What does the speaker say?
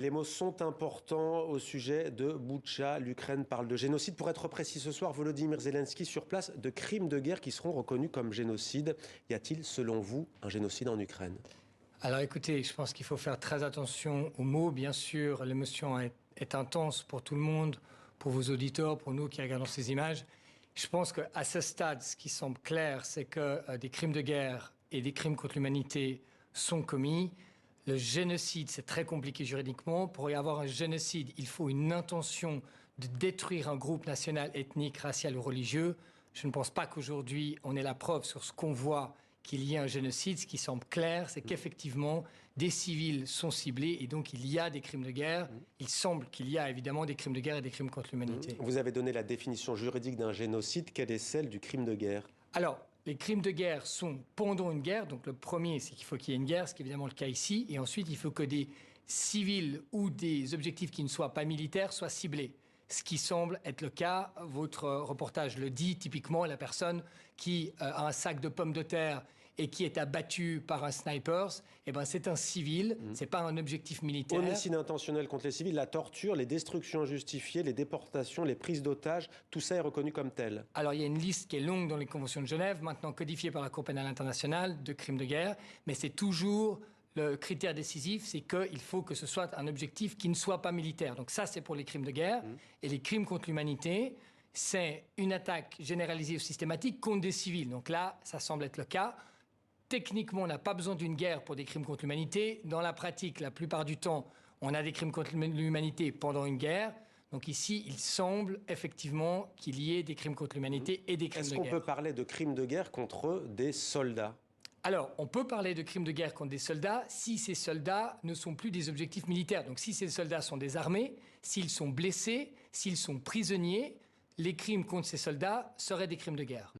Les mots sont importants au sujet de Boutcha. L'Ukraine parle de génocide. Pour être précis ce soir, Volodymyr Zelensky sur place, de crimes de guerre qui seront reconnus comme génocide. Y a-t-il, selon vous, un génocide en Ukraine? Alors écoutez, je pense qu'il faut faire très attention aux mots. Bien sûr, l'émotion est intense pour tout le monde, pour vos auditeurs, pour nous qui regardons ces images. Je pense qu'à ce stade, ce qui semble clair, c'est que des crimes de guerre et des crimes contre l'humanité sont commis. Le génocide, c'est très compliqué juridiquement. Pour y avoir un génocide, il faut une intention de détruire un groupe national, ethnique, racial ou religieux. Je ne pense pas qu'aujourd'hui, on ait la preuve sur ce qu'on voit qu'il y ait un génocide. Ce qui semble clair, c'est qu'effectivement, des civils sont ciblés et donc il y a des crimes de guerre. Il semble qu'il y a évidemment des crimes de guerre et des crimes contre l'humanité. Vous avez donné la définition juridique d'un génocide. Quelle est celle du crime de guerre? Alors, les crimes de guerre sont pendant une guerre. Donc le premier, c'est qu'il faut qu'il y ait une guerre, ce qui est évidemment le cas ici. Et ensuite, il faut que des civils ou des objectifs qui ne soient pas militaires soient ciblés. Ce qui semble être le cas. Votre reportage le dit, typiquement, la personne qui a un sac de pommes de terre et qui est abattu par un sniper, eh ben, c'est un civil, c'est pas un objectif militaire. Homicide intentionnel contre les civils, la torture, les destructions injustifiées, les déportations, les prises d'otages, tout ça est reconnu comme tel. Alors, il y a une liste qui est longue dans les conventions de Genève, maintenant codifiée par la Cour pénale internationale de crimes de guerre, mais c'est toujours le critère décisif, c'est qu'il faut que ce soit un objectif qui ne soit pas militaire. Donc ça, c'est pour les crimes de guerre. Et les crimes contre l'humanité, c'est une attaque généralisée ou systématique contre des civils. Donc là, ça semble être le cas. Techniquement, on n'a pas besoin d'une guerre pour des crimes contre l'humanité. Dans la pratique, la plupart du temps, on a des crimes contre l'humanité pendant une guerre. Donc ici, il semble effectivement qu'il y ait des crimes contre l'humanité et des crimes de guerre. Est-ce qu'on peut parler de crimes de guerre contre des soldats? Alors, on peut parler de crimes de guerre contre des soldats si ces soldats ne sont plus des objectifs militaires. Donc si ces soldats sont désarmés, s'ils sont blessés, s'ils sont prisonniers, les crimes contre ces soldats seraient des crimes de guerre.